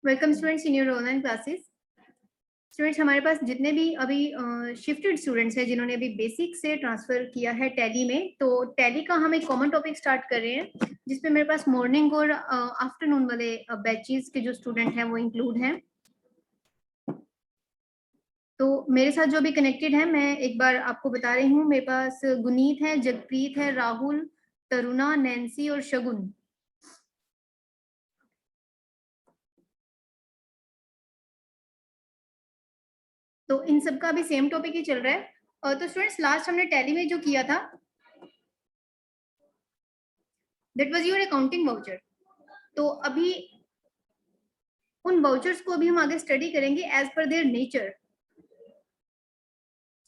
Welcome students in your online classes. Students, हमारे पास जितने भी अभी शिफ्टेड स्टूडेंट्स हैं जिन्होंने अभी बेसिक से ट्रांसफर किया है टैली में, तो टैली का हम एक कॉमन टॉपिक स्टार्ट कर रहे हैं जिसमें मेरे पास मॉर्निंग और आफ्टरनून वाले बैचेस के जो स्टूडेंट हैं वो इंक्लूड हैं। तो मेरे साथ जो भी कनेक्टेड है मैं एक बार आपको बता रही हूँ। मेरे पास गुनीत है, जगप्रीत है, राहुल, तरुणा, नैन्सी और शगुन। तो इन सब का भी सेम टॉपिक ही चल रहा है। और तो स्टूडेंट्स, लास्ट हमने टैली में जो किया था that was your accounting voucher. तो अभी उन वाउचर्स को अभी हम आगे स्टडी करेंगे as per their nature.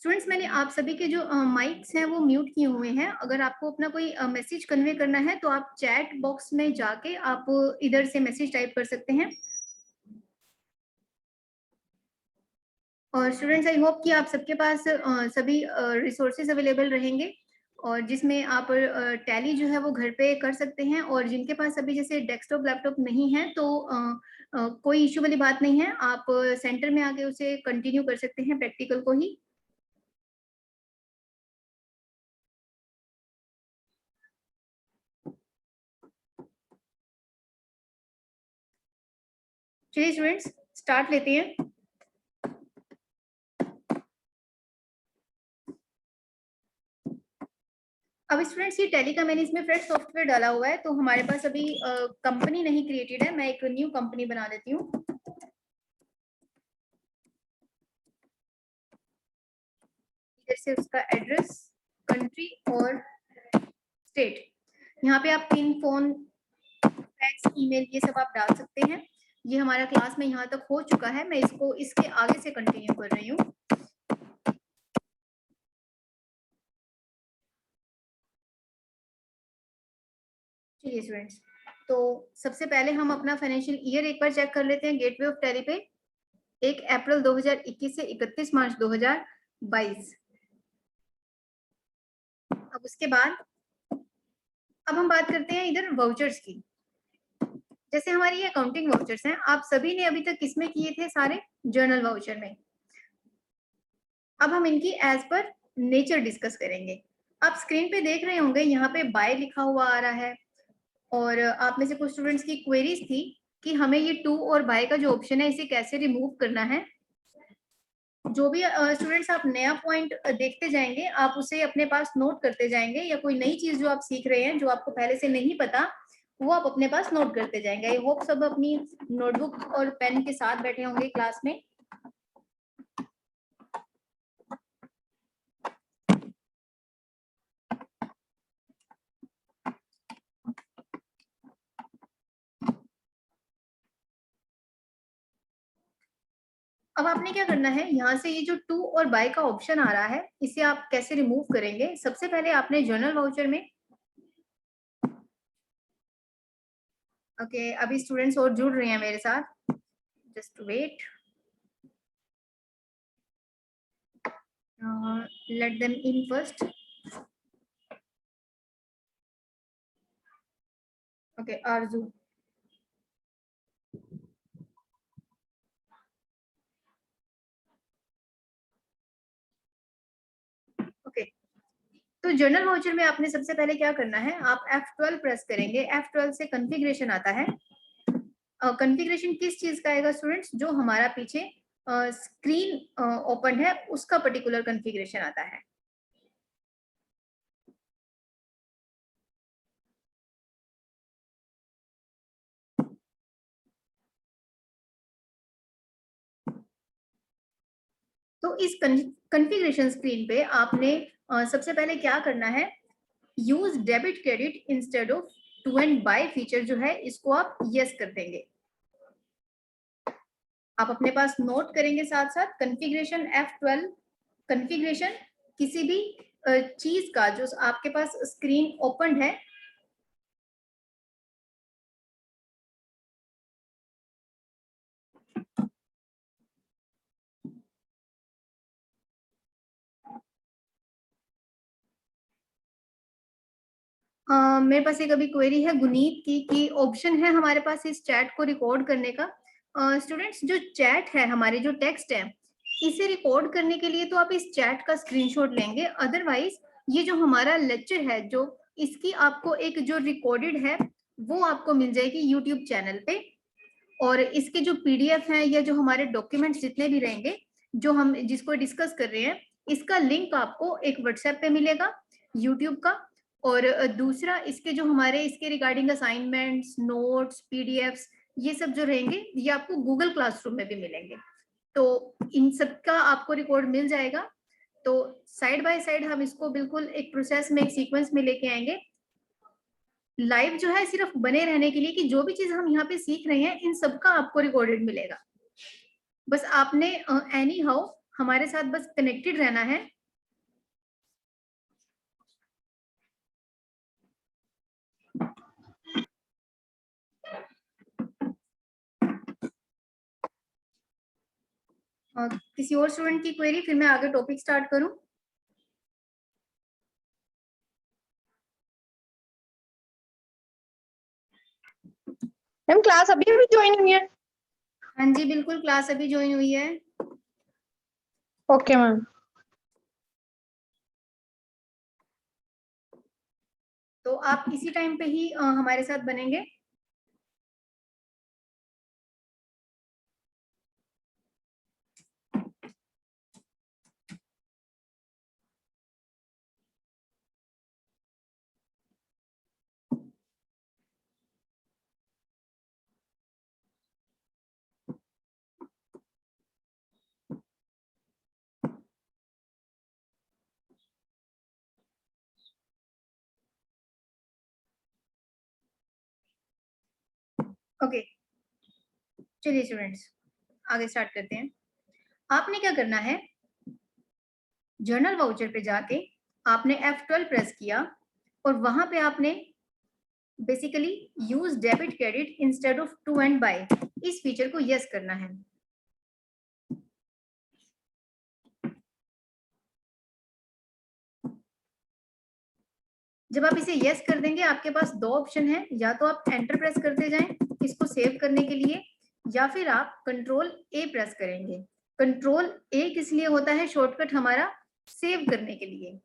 Students, मैंने आप सभी के जो माइक्स हैं वो म्यूट किए हुए हैं। अगर आपको अपना कोई मैसेज कन्वे करना है तो आप चैट बॉक्स में जाके आप इधर से मैसेज टाइप कर सकते हैं। और स्टूडेंट्स, आई होप कि आप सबके पास सभी रिसोर्सेज अवेलेबल रहेंगे और जिसमें आप टैली जो है वो घर पे कर सकते हैं। और जिनके पास अभी जैसे डेस्कटॉप लैपटॉप नहीं है तो कोई इश्यू वाली बात नहीं है, आप सेंटर में आके उसे कंटिन्यू कर सकते हैं प्रैक्टिकल को ही। चलिए स्टूडेंट्स, स्टार्ट लेते हैं। अब स्टूडेंट्स, ये टैली का मैंने इसमें फ्रेश सॉफ्टवेयर डाला हुआ है, तो हमारे पास अभी कंपनी नहीं क्रिएटेड है। मैं एक न्यू कंपनी बना देती हूँ। जैसे उसका एड्रेस, कंट्री और स्टेट। यहाँ पे आप पिन, फोन, फैक्स, ईमेल ये सब आप डाल सकते हैं। ये हमारा क्लास में यहाँ तक हो चुका है। मैं इसको इसके आगे से कंटिन्यू कर रही हूँ। चलिए स्टूडेंट्स, तो सबसे पहले हम अपना फाइनेंशियल ईयर एक बार चेक कर लेते हैं गेटवे ऑफ टैली पे। 1 अप्रैल 2021 से 31 मार्च 2022। अब उसके बाद अब हम बात करते हैं इधर वाउचर्स की। जैसे हमारी ये अकाउंटिंग वाउचर्स हैं, आप सभी ने अभी तक किसमें किए थे? सारे जर्नल वाउचर में। अब हम इनकी एज पर नेचर डिस्कस करेंगे। आप स्क्रीन पे देख रहे होंगे, यहाँ पे बाय लिखा हुआ आ रहा है और आप में से कुछ स्टूडेंट्स की क्वेरीज थी कि हमें ये टू और बाय का जो ऑप्शन है इसे कैसे रिमूव करना है। जो भी स्टूडेंट्स आप नया पॉइंट देखते जाएंगे, आप उसे अपने पास नोट करते जाएंगे, या कोई नई चीज जो आप सीख रहे हैं जो आपको पहले से नहीं पता वो आप अपने पास नोट करते जाएंगे। आई होप सब अपनी नोटबुक और पेन के साथ बैठे होंगे क्लास में। अब आपने क्या करना है, यहाँ से ये जो टू और बाय का ऑप्शन आ रहा है इसे आप कैसे रिमूव करेंगे? सबसे पहले आपने जर्नल वाउचर में ओके, अभी स्टूडेंट्स और जुड़ रहे हैं मेरे साथ, just wait, let them in first. Okay, Arzoo. Okay, तो जर्नल वाउचर में आपने सबसे पहले क्या करना है, आप F12 प्रेस करेंगे। F12 से कॉन्फ़िगरेशन आता है। कॉन्फ़िगरेशन किस चीज का आएगा स्टूडेंट्स? जो हमारा पीछे स्क्रीन ओपन है उसका पर्टिकुलर कॉन्फ़िगरेशन आता है। तो इस कॉन्फ़िगरेशन स्क्रीन पे आपने सबसे पहले क्या करना है, use debit credit instead of to and by feature जो है इसको आप यस कर देंगे। आप अपने पास नोट करेंगे साथ साथ कॉन्फ़िगरेशन F12। कॉन्फ़िगरेशन किसी भी चीज का जो आपके पास स्क्रीन ओपन है मेरे पास एक अभी क्वेरी है गुनीत की कि ऑप्शन है हमारे पास इस चैट को रिकॉर्ड करने का, स्टूडेंट्स जो चैट है, हमारे जो टेक्स्ट है, इसे रिकॉर्ड करने के लिए तो आप इस चैट का स्क्रीनशॉट लेंगे, अदरवाइज ये जो हमारा लेक्चर है, जो इसकी आपको एक जो रिकॉर्डेड है वो आपको मिल जाएगी यूट्यूब चैनल पे। और इसके जो पीडीएफ है या जो हमारे डॉक्यूमेंट्स जितने भी रहेंगे जो हम जिसको डिस्कस कर रहे हैं, इसका लिंक आपको एक व्हाट्सएप पे मिलेगा यूट्यूब का। और दूसरा इसके जो हमारे इसके रिगार्डिंग असाइनमेंट्स, नोट्स, पीडीएफ्स, ये सब जो रहेंगे ये आपको गूगल क्लासरूम में भी मिलेंगे। तो इन सब का आपको रिकॉर्ड मिल जाएगा। तो साइड बाय साइड हम इसको बिल्कुल एक प्रोसेस में, एक सीक्वेंस में लेके आएंगे। लाइव जो है सिर्फ बने रहने के लिए कि जो भी चीज हम यहाँ पे सीख रहे हैं इन सबका आपको रिकॉर्डेड मिलेगा। बस आपने एनी हाउ हमारे साथ बस कनेक्टेड रहना है। किसी और स्टूडेंट की क्वेरी, फिर मैं आगे टॉपिक स्टार्ट करूं। मैम क्लास अभी अभी ज्वाइन हुई है? हाँ जी बिल्कुल, क्लास अभी ज्वाइन हुई है। Okay ma'am. तो आप इसी टाइम पे ही हमारे साथ बनेंगे। ओके चलिए स्टूडेंट्स आगे स्टार्ट करते हैं। आपने क्या करना है, जर्नल वाउचर पे जाके आपने F12 प्रेस किया और वहां पे आपने basically use debit credit instead of to and by, इस फीचर को यस करना है। जब आप इसे यस कर देंगे आपके पास दो ऑप्शन है, या तो आप एंटर प्रेस करते जाएं इसको सेव करने के लिए, या फिर आप कंट्रोल ए प्रेस करेंगे। कंट्रोल ए किस लिए होता है? शॉर्टकट हमारा सेव करने के लिए।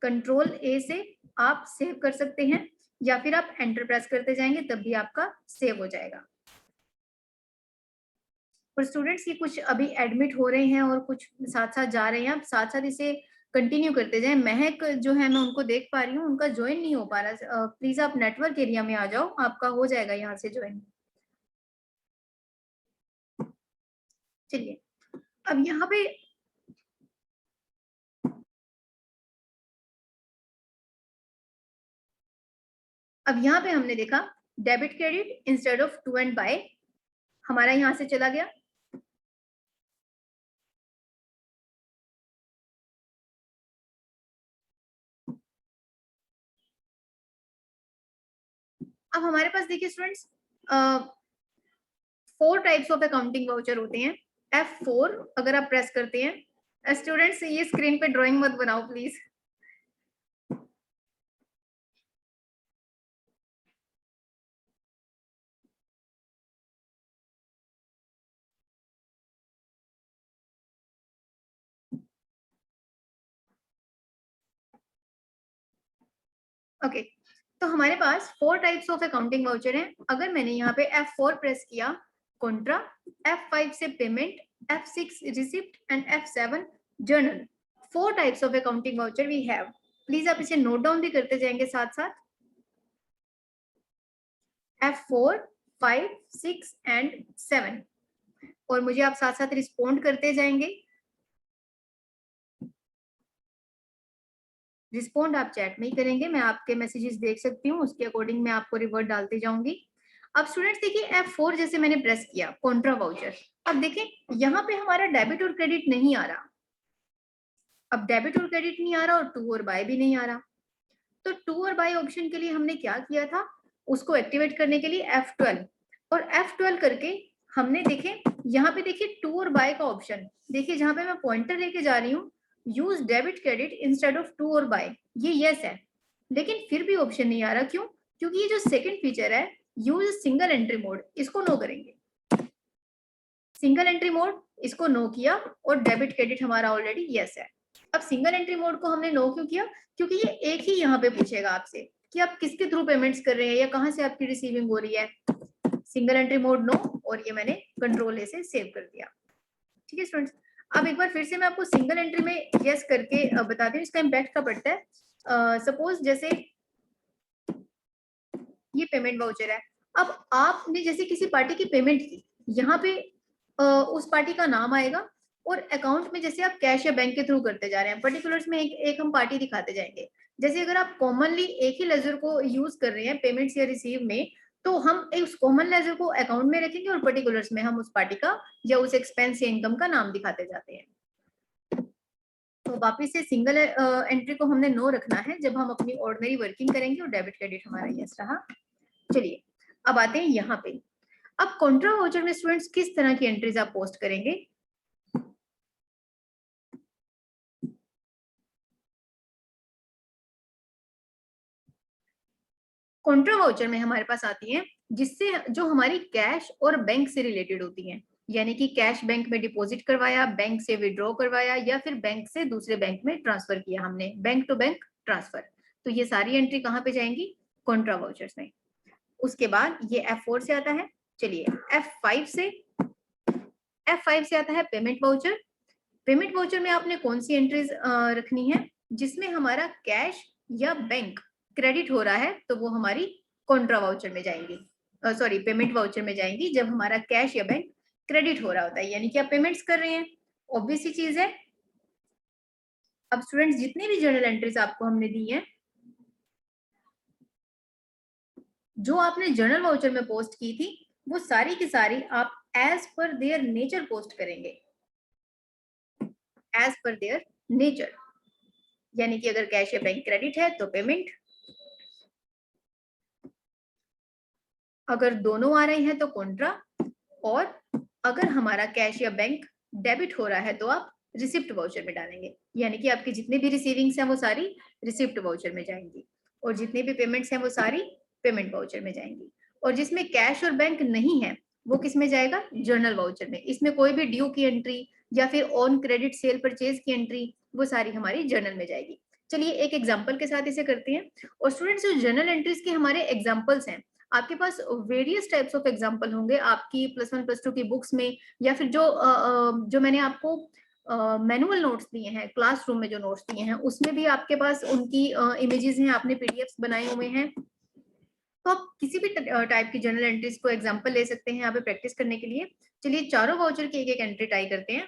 कंट्रोल ए से आप सेव कर सकते हैं, या फिर आप एंटर प्रेस करते जाएंगे तब भी आपका सेव हो जाएगा। और स्टूडेंट्स ये कुछ अभी एडमिट हो रहे हैं और कुछ साथ साथ जा रहे हैं, आप साथ साथ इसे कंटिन्यू करते जाएं। महक जो है मैं उनको देख पा रही हूँ, उनका ज्वाइन नहीं हो पा रहा। प्लीज आप नेटवर्क एरिया में आ जाओ, आपका हो जाएगा यहाँ से ज्वाइन। चलिए अब यहाँ पे हमने देखा debit credit instead of to and by, हमारा यहाँ से चला गया। अब हमारे पास देखिए students 4 types of accounting voucher होते हैं। F4 अगर आप प्रेस करते हैं, स्टूडेंट्स ये स्क्रीन पे ड्राइंग मत बनाओ प्लीज। ओके तो हमारे पास 4 टाइप्स ऑफ अकाउंटिंग वाउचर हैं। अगर मैंने यहाँ पे F4 प्रेस किया कॉन्ट्रा, F5 से payment, F6 receipt and F7 journal, 4 types of accounting voucher we have. Please आप इसे नोट डाउन भी करते जाएंगे साथ साथ। F4, 5, 6 एंड 7, और मुझे आप साथ साथ रिस्पॉन्ड करते जाएंगे। रिस्पॉन्ड आप चैट में ही करेंगे, मैं आपके मैसेजेस देख सकती हूँ, उसके अकॉर्डिंग मैं आपको रिवर्ट डालते जाऊंगी। अब स्टूडेंट्स देखिए F4 जैसे मैंने प्रेस किया कॉन्ट्रा वाउचर, अब देखें यहाँ पे हमारा डेबिट और क्रेडिट नहीं आ रहा। अब डेबिट और क्रेडिट नहीं आ रहा और टू और बाय भी नहीं आ रहा। तो टू और बाय ऑप्शन के लिए हमने क्या किया था, उसको एक्टिवेट करने के लिए F12, और F12 करके हमने देखे यहाँ पे देखिए टू और बाय का ऑप्शन, देखिए जहां पे मैं पॉइंटर लेके जा रही हूँ, use debit credit instead of to और बाय, ये यस है। लेकिन फिर भी ऑप्शन नहीं आ रहा, क्यों? क्योंकि ये जो सेकंड फीचर है यूज सिंगल एंट्री मोड, इसको नो करेंगे। सिंगल एंट्री मोड इसको नो किया और डेबिट क्रेडिट हमारा ऑलरेडी यस है। अब सिंगल एंट्री मोड को हमने नो क्यों किया? क्योंकि ये एक ही यहाँ पे पूछेगा आपसे कि आप किसके थ्रू पेमेंट्स कर रहे हैं या कहाँ से आपकी रिसीविंग हो रही है। सिंगल एंट्री मोड नो, और ये मैंने कंट्रोल ए से सेव कर दिया। ठीक है स्टूडेंट्स, अब एक बार फिर से मैं आपको सिंगल एंट्री में यस करके बताती हूँ इसका इम्पैक्ट क्या पड़ता है। सपोज जैसे ये पेमेंट वाउचर है, अब आपने जैसे किसी पार्टी की पेमेंट की, यहाँ पे उस पार्टी का नाम आएगा और अकाउंट में जैसे आप कैश या बैंक के थ्रू करते जा रहे हैं, पर्टिकुलर्स में एक हम पार्टी दिखाते जाएंगे। जैसे अगर आप कॉमनली एक ही लेजर को यूज कर रहे हैं पेमेंट्स या रिसीव में, तो हम उस कॉमन लेजर को अकाउंट में रखेंगे और पर्टिकुलर्स में हम उस पार्टी का या उस एक्सपेंस या इनकम का नाम दिखाते जाते हैं। तो वापिस से सिंगल एंट्री को हमने नो रखना है जब हम अपनी ऑर्डिनरी वर्किंग करेंगे और डेबिट क्रेडिट हमारा यस रहा। चलिए अब आते हैं यहाँ पे। अब कॉन्ट्रा वाउचर में स्टूडेंट्स किस तरह की एंट्रीज आप पोस्ट करेंगे? कॉन्ट्रा वाउचर में हमारे पास आती है जिससे जो हमारी कैश और बैंक से रिलेटेड होती हैं, यानी कि कैश बैंक में डिपॉजिट करवाया, बैंक से विड्रॉ करवाया या फिर बैंक से दूसरे बैंक में ट्रांसफर किया हमने, बैंक टू बैंक ट्रांसफर। तो ये सारी एंट्री कहाँ पे जाएंगी? कॉन्ट्रा वाउचर्स में। उसके बाद ये F4 से आता है। चलिए F5 से आता है पेमेंट वाउचर। पेमेंट वाउचर में आपने कौन सी एंट्रीज रखनी है? जिसमें हमारा कैश या बैंक क्रेडिट हो रहा है तो वो हमारी कॉन्ट्रा वाउचर में जाएंगी, सॉरी पेमेंट वाउचर में जाएंगी जब हमारा कैश या बैंक क्रेडिट हो रहा होता है, यानी कि आप पेमेंट्स कर रहे हैं, ऑब्वियस सी चीज है। अब स्टूडेंट्स जितनी भी जर्नल एंट्रीज आपको हमने दी हैं, जो आपने जर्नल वाउचर में पोस्ट की थी, वो सारी की सारी आप as per their nature post करेंगे, एज पर देयर नेचर। यानी कि अगर कैश या बैंक क्रेडिट है तो पेमेंट, अगर दोनों आ रहे हैं तो कॉन्ट्रा, और अगर हमारा कैश या बैंक डेबिट हो रहा है तो आप रिसिप्ट वाउचर में डालेंगे। यानी कि आपकी जितने भी रिसीविंग्स हैं वो सारी रिसिप्ट वाउचर में जाएंगी, और जितने भी पेमेंट्स हैं वो सारी पेमेंट वाउचर में जाएंगी। और जिसमें कैश और बैंक नहीं है वो किस में जाएगा? जर्नल वाउचर में। इसमें कोई भी ड्यू की एंट्री या फिर ऑन क्रेडिट सेल परचेज की एंट्री वो सारी हमारी जर्नल में जाएगी। चलिए एक एग्जाम्पल के साथ इसे करते हैं। और स्टूडेंट्स जो जर्नल एंट्रीज के हमारे एग्जाम्पल्स हैं, आपके पास वेरियस टाइप्स ऑफ एग्जाम्पल होंगे आपकी +1 +2 की बुक्स में, या फिर जो मैंने आपको मैनुअल नोट्स दिए हैं, क्लासरूम में जो नोट्स दिए हैं उसमें भी आपके पास उनकी इमेजेस हैं, आपने पीडीएफ्स बनाए हुए हैं। तो आप किसी भी टाइप की जर्नल एंट्रीज को एग्जाम्पल ले सकते हैं यहाँ पे प्रैक्टिस करने के लिए। चलिए चारों वाउचर की एक एक एंट्री ट्राई करते हैं।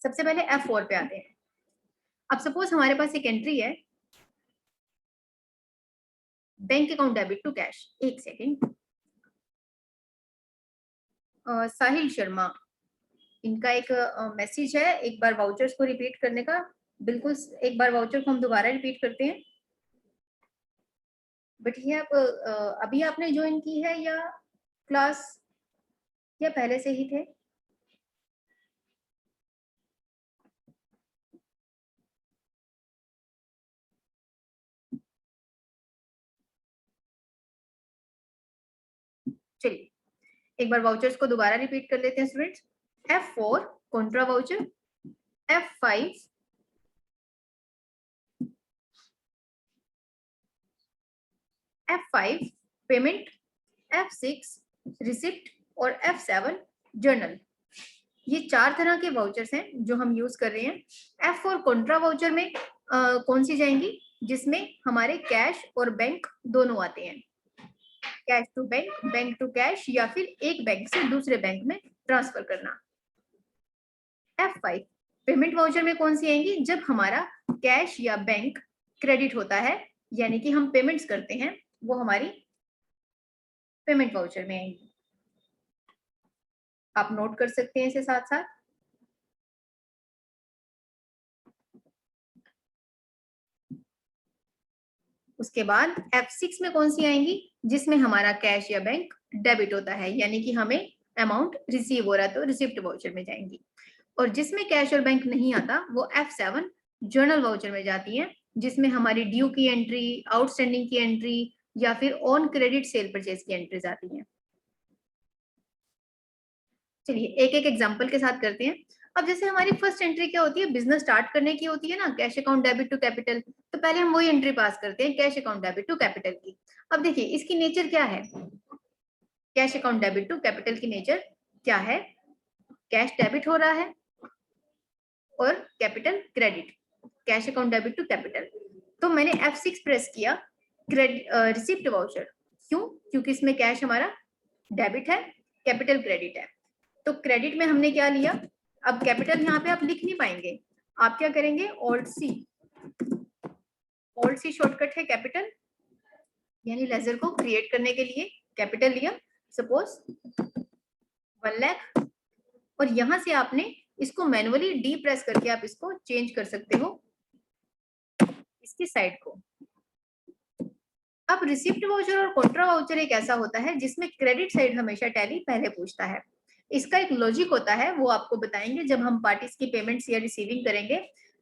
सबसे पहले F4 पे आते हैं। अब सपोज हमारे पास एक एंट्री है bank account debit to cash. एक सेकेंड, साहिल शर्मा, इनका एक मैसेज है एक बार वाउचर्स को रिपीट करने का। बिल्कुल एक बार वाउचर को हम दोबारा रिपीट करते हैं। बट ये आप अभी आपने ज्वाइन की है या क्लास, या पहले से ही थे? चलिए एक बार वाउचर्स को दोबारा रिपीट कर लेते हैं students. F4 Contra voucher, F5 payment, F6 receipt और F7 जर्नल। ये 4 तरह के वाउचर्स हैं जो हम यूज कर रहे हैं। F4 कॉन्ट्रा वाउचर में कौन सी जाएंगी? जिसमें हमारे कैश और बैंक दोनों आते हैं, cash to bank, bank to cash, या फिर एक बैंक से दूसरे बैंक में ट्रांसफर करना। F5 पेमेंट वाउचर में कौन सी आएंगी? जब हमारा कैश या बैंक क्रेडिट होता है, यानी कि हम पेमेंट्स करते हैं, वो हमारी पेमेंट वाउचर में आएंगी। आप नोट कर सकते हैं इसे साथ साथ। उसके बाद F6 में कौन सी आएंगी? जिसमें हमारा कैश या बैंक डेबिट होता है, यानी कि हमें अमाउंट रिसीव हो रहा है तो रिसिप्ट वाउचर में जाएंगी। और जिसमें कैश और बैंक नहीं आता वो F7 जर्नल वाउचर में जाती है, जिसमें हमारी ड्यू की एंट्री, आउटस्टैंडिंग की एंट्री या फिर ऑन क्रेडिट सेल परचेज की एंट्रीज आती हैं। चलिए एक एक एग्जांपल के साथ करते हैं। अब जैसे हमारी फर्स्ट एंट्री क्या होती है, बिजनेस स्टार्ट करने की होती है ना, cash account debit to capital. तो पहले हम वही एंट्री पास करते हैं, cash account debit to capital की। अब देखिए इसकी नेचर क्या है, cash account debit to capital की नेचर क्या है, कैश डेबिट हो रहा है और capital credit, cash account debit to capital. तो मैंने F6 प्रेस किया, क्रेडिट रिसिप्ट वाउचर। क्यों? क्योंकि इसमें कैश हमारा डेबिट है, कैपिटल क्रेडिट है। तो क्रेडिट में हमने क्या लिया, अब कैपिटल यहाँ पे आप लिख नहीं पाएंगे, आप क्या करेंगे, ऑल्ट सी शॉर्टकट है कैपिटल, यानी लेजर को क्रिएट करने के लिए कैपिटल लिया, सपोज 1 लाख। और यहां से आपने इसको मैनुअली डी प्रेस करके आप इसको चेंज कर सकते हो इसकी साइड को। अब रिसिप्ट वाउचर और कॉन्ट्रा वाउचर एक ऐसा होता है जिसमें क्रेडिट साइड हमेशा टैली पहले पूछता है। इसका एक लॉजिक होता है, वो आपको बताएंगे जब हम पार्टीज की पेमेंट्स या रिसीविंग करेंगे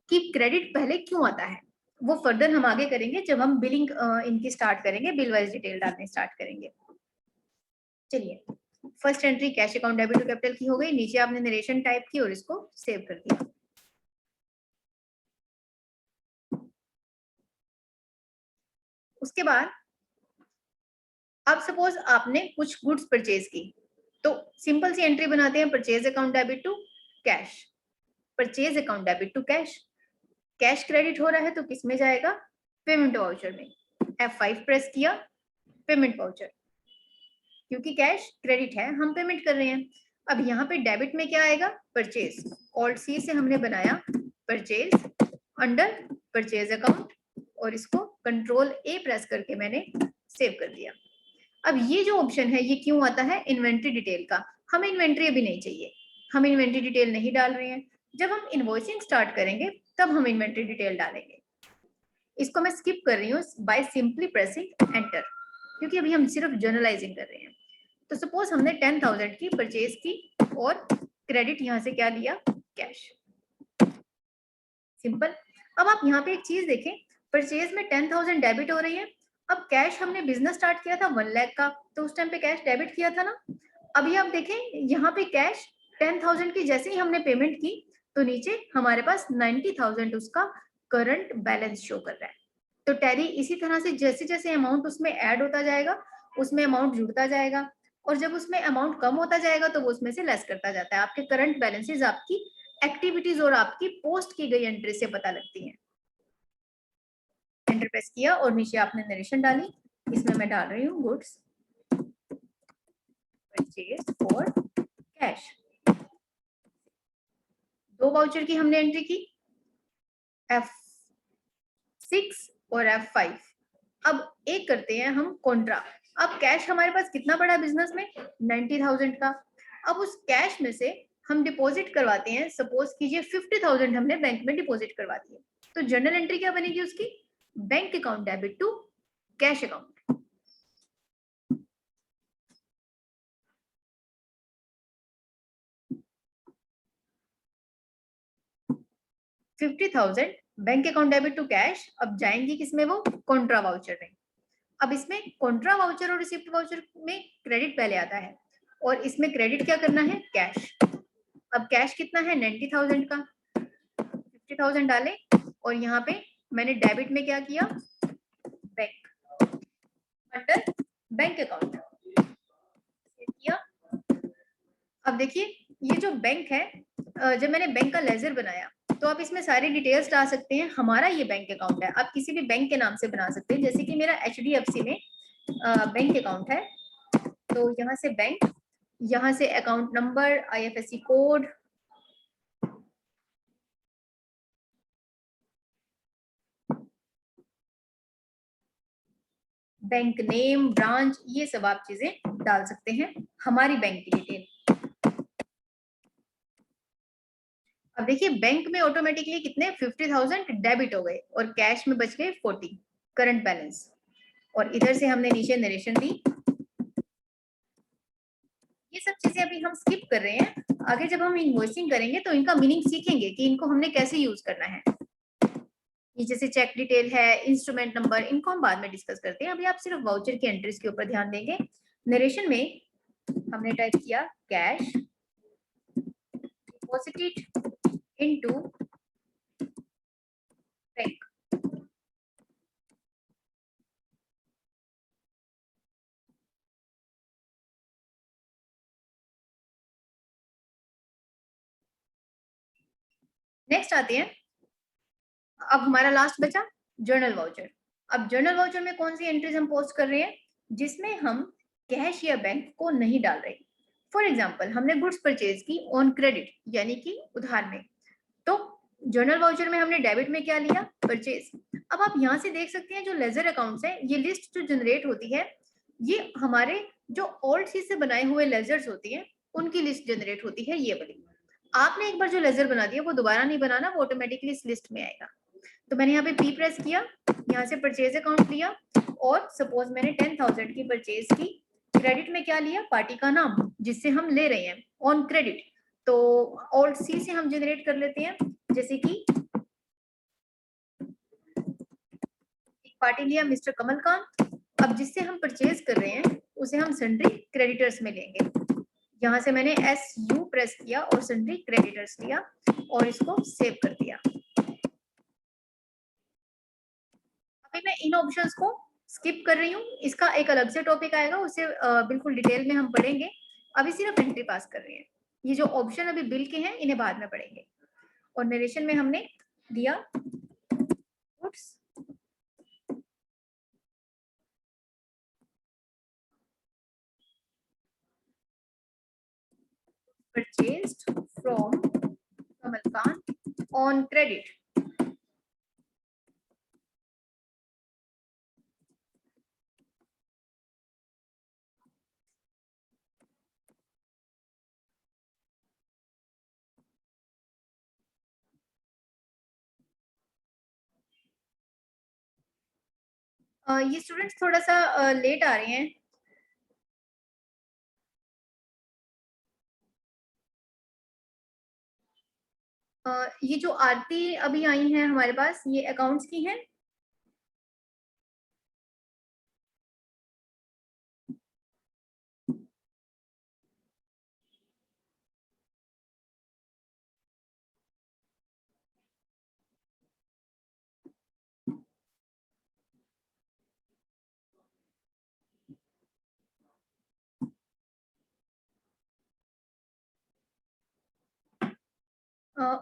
कि क्रेडिट पहले क्यों आता है। वो फर्दर हम आगे करेंगे जब हम बिलिंग इनकी स्टार्ट करेंगे, बिल वाइज डिटेल डालने स्टार्ट करेंगे। चलिए first entry cash account debit to capital की हो गई, नीचे आपने नरेशन टाइप की और इसको सेव कर दिया। उसके बाद अब सपोज आपने कुछ गुड्स परचेज की, तो सिंपल सी एंट्री बनाते हैं, purchase account debit to cash, purchase account debit to cash. Cash credit हो रहा है तो किस में जाएगा, पेमेंट वाउचर में। F5 प्रेस किया, पेमेंट वाउचर, क्योंकि कैश क्रेडिट है, हम पेमेंट कर रहे हैं। अब यहाँ पे डेबिट में क्या आएगा, परचेज, ऑल्ट सी से हमने बनाया परचेज अंडर परचेज अकाउंट, और इसको कंट्रोल ए प्रेस करके मैंने सेव कर दिया। अब ये जो ऑप्शन है ये क्यों आता है, इन्वेंट्री डिटेल का। हमें इन्वेंट्री अभी नहीं चाहिए, हम इन्वेंट्री डिटेल नहीं डाल रहे हैं, जब हम इनवॉइसिंग स्टार्ट करेंगे तब हम इन्वेंट्री डिटेल डालेंगे। इसको मैं स्किप कर रही हूँ बाय सिंपली प्रेसिंग एंटर, क्योंकि अभी हम सिर्फ जर्नलाइजिंग कर रहे हैं। तो सपोज हमने 10,000 की परचेज की और क्रेडिट यहाँ से क्या लिया, कैश, सिंपल। अब आप यहाँ पे एक चीज देखें, परचेज में 10,000 डेबिट हो रही है। अब कैश हमने बिजनेस स्टार्ट किया था 1 लाख का, तो उस टाइम पे कैश डेबिट किया था ना। अभी आप देखें यहाँ पे कैश 10,000 की जैसे ही हमने पेमेंट की तो नीचे हमारे पास 90,000 उसका करंट बैलेंस शो कर रहा है। तो टैली इसी तरह से जैसे जैसे अमाउंट उसमें ऐड होता जाएगा उसमें अमाउंट जुड़ता जाएगा, और जब उसमें अमाउंट कम होता जाएगा तो वो उसमें से लेस करता जाता है। आपके करंट बैलेंसेस आपकी एक्टिविटीज और आपकी पोस्ट की गई एंट्री से पता लगती है। एंटर प्रेस किया और नीचे आपने नरेशन डाली, इसमें मैं डाल रही हूँ गुड्स परचेज और कैश। 2 वाउचर की हमने एंट्री की, F6 और F5। अब एक करते हैं हम कॉन्ट्रा। अब कैश हमारे पास कितना बड़ा बिजनेस में, 90,000 का। अब उस कैश में से हम डिपॉजिट करवाते हैं, सपोज कीजिए 50,000 हमने बैंक में डिपॉजिट करवा दिए, तो जर्नल एंट्री क्या बनेगी उसकी, bank account debit to cash account. 50,000 bank account debit to cash, अब जाएंगी किसमें, वो कॉन्ट्रा वाउचर में। अब इसमें कॉन्ट्रा वाउचर और रिसिप्ट वाउचर में क्रेडिट पहले आता है, और इसमें क्रेडिट क्या करना है, कैश। अब कैश कितना है, 90,000 का, 50,000 डाले, और यहाँ पे मैंने डेबिट में क्या किया, बैंक अंडर बैंक अकाउंट किया। अब देखिए ये जो बैंक है, जब मैंने बैंक का लेजर बनाया तो आप इसमें सारी डिटेल्स डाल सकते हैं। हमारा ये बैंक अकाउंट है, आप किसी भी बैंक के नाम से बना सकते हैं, जैसे कि मेरा HDFC में बैंक अकाउंट है, तो यहाँ से बैंक, यहाँ से account number, IFSC code, bank name, branch, ये सब आप चीजें डाल सकते हैं, हमारी बैंक की डिटेल। अब देखिए बैंक में ऑटोमेटिकली कितने 50,000 डेबिट हो गए और कैश में बच गए 40 करंट बैलेंस, और इधर से हमने नीचे नरेशन दी। ये सब चीजें अभी हम स्किप कर रहे हैं, आगे जब हम इनवॉइसिंग करेंगे तो इनका मीनिंग सीखेंगे कि इनको हमने कैसे यूज करना है। ये जैसे चेक डिटेल है, इंस्ट्रूमेंट नंबर, इनको हम बाद में डिस्कस करते हैं, अभी आप सिर्फ वाउचर की एंट्रीज के ऊपर ध्यान देंगे। नरेशन में हमने टाइप किया cash deposited into bank. Next आते हैं, अब हमारा लास्ट बचा जर्नल वाउचर। अब जर्नल वाउचर में कौन सी एंट्रीज हम पोस्ट कर रहे हैं जिसमें हम कैश या बैंक को नहीं डाल रहे। फॉर एग्जाम्पल, हमने गुड्स परचेज की ऑन क्रेडिट यानी कि उधार में, तो जर्नल वाउचर में हमने डेबिट में क्या लिया, परचेज। अब आप यहाँ से देख सकते हैं जो लेजर अकाउंट्स है, ये लिस्ट जो जनरेट होती है ये हमारे जो ओल्ड सी से बनाए हुए लेजर्स होती हैं उनकी लिस्ट जनरेट होती है, ये वाली। आपने एक बार जो लेजर बना दिया वो दोबारा नहीं बनाना, वो ऑटोमेटिकली इस लिस्ट में आएगा। तो मैंने यहाँ पे P प्रेस किया, यहाँ से परचेज अकाउंट लिया और सपोज मैंने 10,000 की परचेज की, क्रेडिट में क्या लिया, पार्टी का नाम जिससे हम ले रहे हैं ऑन क्रेडिट, तो ऑल्ट सी से हम जनरेट कर लेते हैं, जैसे कि एक पार्टी लिया मिस्टर कमलकांत। अब जिससे हम परचेज कर रहे हैं उसे हम सन्ड्री क्रेडिटर्स में लेंगे। यहाँ से मैंने SU प्रेस किया और सन्ड्री क्रेडिटर्स लिया और इसको सेव कर दिया। अभी मैं इन ऑप्शंस को स्किप कर रही हूँ, इसका एक अलग से टॉपिक आएगा, उसे बिल्कुल डिटेल में हम पढ़ेंगे। अभी सिर्फ एंट्री पास कर रहे हैं। ये जो ऑप्शन अभी बिल के हैं इन्हें बाद में पढ़ेंगे। और नरेशन में हमने दिया goods purchased from Kamalkant on credit. ये स्टूडेंट्स थोड़ा सा लेट आ रहे हैं, ये जो आरती अभी आई हैं हमारे पास ये अकाउंट्स की हैं।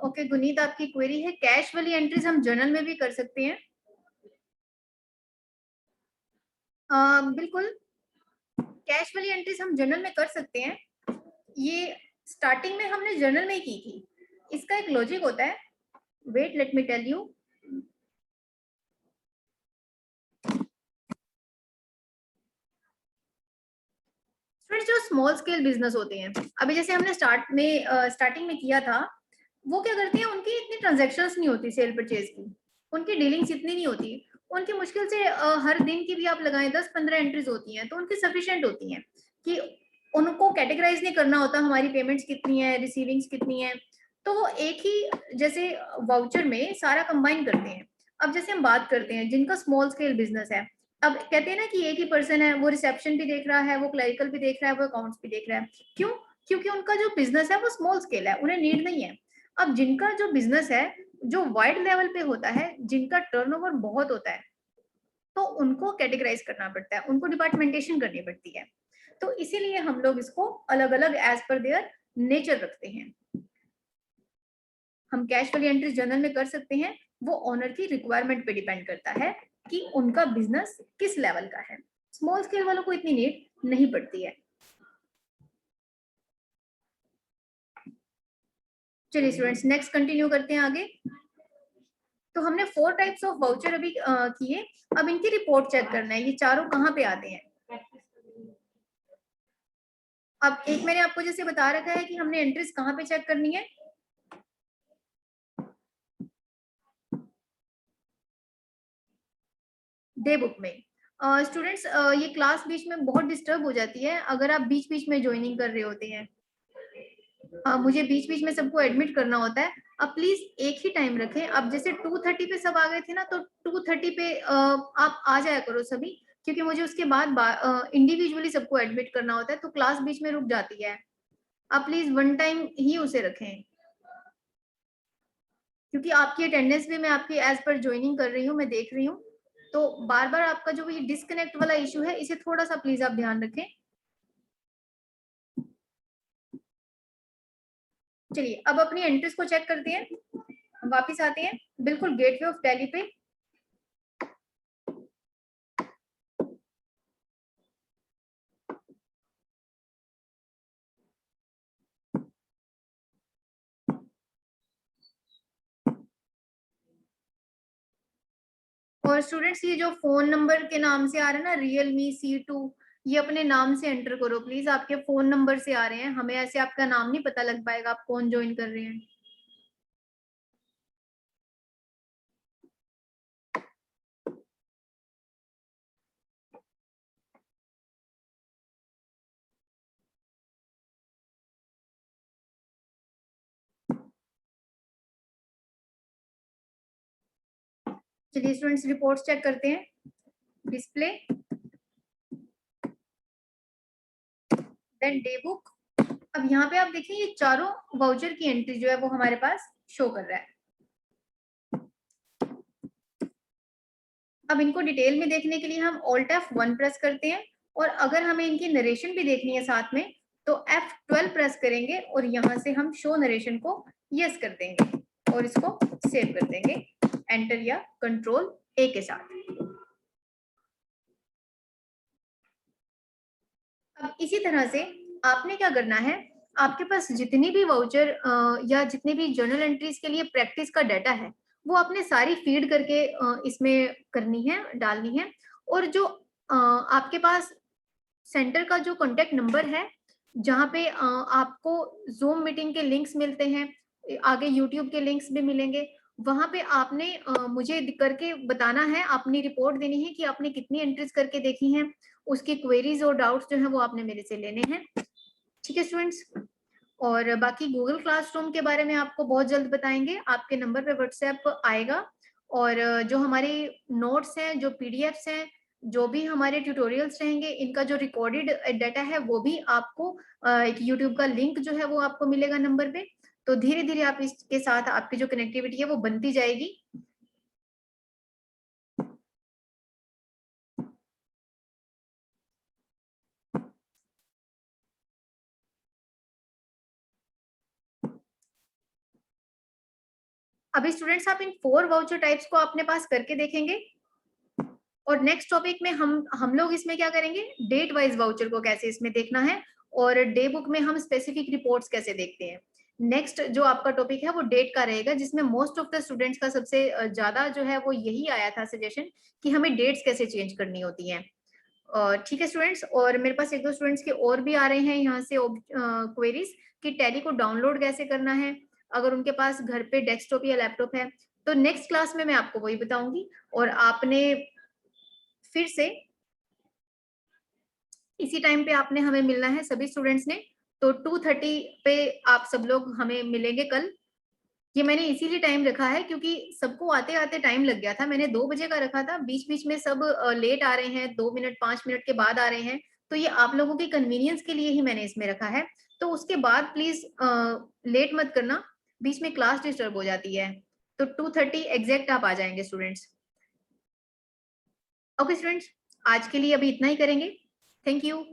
ओके गुनीत, आपकी क्वेरी है कैश वाली एंट्रीज हम जर्नल में भी कर सकते हैं। बिल्कुल, कैश वाली एंट्रीज हम जर्नल में कर सकते हैं। ये स्टार्टिंग में हमने जर्नल में की थी, इसका एक लॉजिक होता है, wait let me tell you. जो स्मॉल स्केल बिजनेस होते हैं, अभी जैसे हमने स्टार्टिंग में किया था, वो क्या करते हैं, उनकी इतनी ट्रांजैक्शंस नहीं होती सेल परचेज की, उनकी डीलिंग्स इतनी नहीं होती, उनकी मुश्किल से हर दिन की भी आप लगाएं 10-15 एंट्रीज होती हैं, तो उनकी सफिशिएंट होती हैं कि उनको कैटेगराइज नहीं करना होता हमारी पेमेंट्स कितनी है, रिसीविंग्स कितनी है, तो वो एक ही जैसे वाउचर में सारा कंबाइन करते हैं। अब जैसे हम बात करते हैं जिनका स्मॉल स्केल बिजनेस है, अब कहते हैं ना कि एक ही पर्सन है, वो रिसेप्शन भी देख रहा है, वो क्लरिकल भी देख रहा है, वो अकाउंट्स भी देख रहा है, क्यों, क्योंकि उनका जो बिजनेस है वो स्मॉल स्केल है, उन्हें नीड नहीं है। अब जिनका जो बिजनेस है जो वाइड लेवल पे होता है, जिनका टर्नओवर बहुत होता है, तो उनको कैटेगराइज करना पड़ता है, उनको डिपार्टमेंटेशन करनी पड़ती है, तो इसीलिए हम लोग इसको अलग अलग एज पर देयर नेचर रखते हैं। हम कैश वाली एंट्री जर्नल में कर सकते हैं, वो ओनर की रिक्वायरमेंट पे डिपेंड करता है कि उनका बिजनेस किस लेवल का है। स्मॉल स्केल वालों को इतनी नीड नहीं पड़ती है। चलिए स्टूडेंट्स, नेक्स्ट कंटिन्यू करते हैं आगे। तो हमने 4 टाइप्स ऑफ वाउचर अभी किए, अब इनकी रिपोर्ट चेक करना है, ये चारों कहाँ पे आते हैं। अब एक मैंने आपको जैसे बता रखा है कि हमने एंट्रीज कहाँ पे चेक करनी है, डे बुक में। स्टूडेंट्स ये क्लास बीच में बहुत डिस्टर्ब हो जाती है अगर आप बीच बीच में ज्वाइनिंग कर रहे होते हैं। मुझे बीच बीच में सबको एडमिट करना होता है। अब प्लीज एक ही टाइम रखें। अब जैसे 2:30 पे सब आ गए थे ना, तो 2:30 पे आप आ जाया करो सभी, क्योंकि मुझे उसके बाद इंडिविजुअली सबको एडमिट करना होता है, तो क्लास बीच में रुक जाती है। आप प्लीज वन टाइम ही उसे रखें। क्योंकि आपकी अटेंडेंस भी मैं आपकी एज पर ज्वाइनिंग कर रही हूँ, मैं देख रही हूँ, तो बार बार आपका जो ये डिस्कनेक्ट वाला इशू है इसे थोड़ा सा प्लीज आप ध्यान रखें। चलिए अब अपनी एंट्रीज को चेक करते हैं, वापिस आते हैं बिल्कुल गेटवे ऑफ दिल्ली पे। और स्टूडेंट्स ये जो फोन नंबर के नाम से आ रहा है ना, Realme C2, ये अपने नाम से एंटर करो प्लीज, आपके फोन नंबर से आ रहे हैं, हमें ऐसे आपका नाम नहीं पता लग पाएगा आप कौन ज्वाइन कर रहे हैं। चलिए स्टूडेंट्स रिपोर्ट्स चेक करते हैं, डिस्प्ले, देन डे बुक। अब यहाँ पे आप देखिए ये चारों वाउचर की एंट्री जो है वो हमारे पास शो कर रहा है। अब इनको डिटेल में देखने के लिए हम Alt F1 प्रेस करते हैं, और अगर हमें इनकी नरेशन भी देखनी है साथ में तो F12 प्रेस करेंगे और यहाँ से हम शो नरेशन को यस कर देंगे और इसको सेव कर देंगे एंटर या कंट्रोल A के साथ। अब इसी तरह से आपने क्या करना है, आपके पास जितनी भी वाउचर या जितने भी जर्नल एंट्रीज के लिए प्रैक्टिस का डाटा है वो आपने सारी फीड करके इसमें करनी है, डालनी है। और जो आपके पास सेंटर का जो कॉन्टेक्ट नंबर है जहाँ पे आपको जूम मीटिंग के लिंक्स मिलते हैं, आगे यूट्यूब के लिंक्स भी मिलेंगे, वहां पे आपने मुझे करके बताना है, अपनी रिपोर्ट देनी है कि आपने कितनी एंट्रीज करके देखी हैं, उसकी क्वेरीज और डाउट्स जो है वो आपने मेरे से लेने हैं। ठीक है स्टूडेंट्स, और बाकी गूगल क्लासरूम के बारे में आपको बहुत जल्द बताएंगे, आपके नंबर पे व्हाट्सएप आएगा, और जो हमारे नोट्स हैं, जो पीडीएफ्स हैं, जो भी हमारे ट्यूटोरियल्स रहेंगे, इनका जो रिकॉर्डेड डाटा है वो भी आपको एक यूट्यूब का लिंक जो है वो आपको मिलेगा नंबर पे। तो धीरे धीरे आप इसके साथ आपकी जो कनेक्टिविटी है वो बनती जाएगी। अभी स्टूडेंट्स आप इन 4 वाउचर टाइप्स को अपने पास करके देखेंगे, और नेक्स्ट टॉपिक में हम लोग इसमें क्या करेंगे, डेट वाइज वाउचर को कैसे इसमें देखना है, और डे बुक में हम स्पेसिफिक रिपोर्ट्स कैसे देखते हैं। नेक्स्ट जो आपका टॉपिक है वो डेट का रहेगा, जिसमें मोस्ट ऑफ द स्टूडेंट्स का सबसे ज्यादा जो है वो यही आया था सजेशन कि हमें डेट्स कैसे चेंज करनी होती हैं। ठीक है स्टूडेंट्स, और मेरे पास एक दो स्टूडेंट्स के और भी आ रहे हैं यहाँ से क्वेरीज कि टैली को डाउनलोड कैसे करना है अगर उनके पास घर पे डेस्कटॉप या लैपटॉप है। तो नेक्स्ट क्लास में मैं आपको वही बताऊंगी, और आपने फिर से इसी टाइम पे आपने हमें मिलना है सभी स्टूडेंट्स ने। तो 2:30 पे आप सब लोग हमें मिलेंगे कल। ये मैंने इसीलिए टाइम रखा है क्योंकि सबको आते आते टाइम लग गया था, मैंने 2 बजे का रखा था, बीच बीच में सब लेट आ रहे हैं, 2 मिनट 5 मिनट के बाद आ रहे हैं, तो ये आप लोगों की कन्वीनियंस के लिए ही मैंने इसमें रखा है। तो उसके बाद प्लीज लेट मत करना, बीच में क्लास डिस्टर्ब हो जाती है। तो 2:30 एग्जैक्ट आप आ जाएंगे स्टूडेंट्स। ओके स्टूडेंट्स, आज के लिए अभी इतना ही करेंगे। Thank you.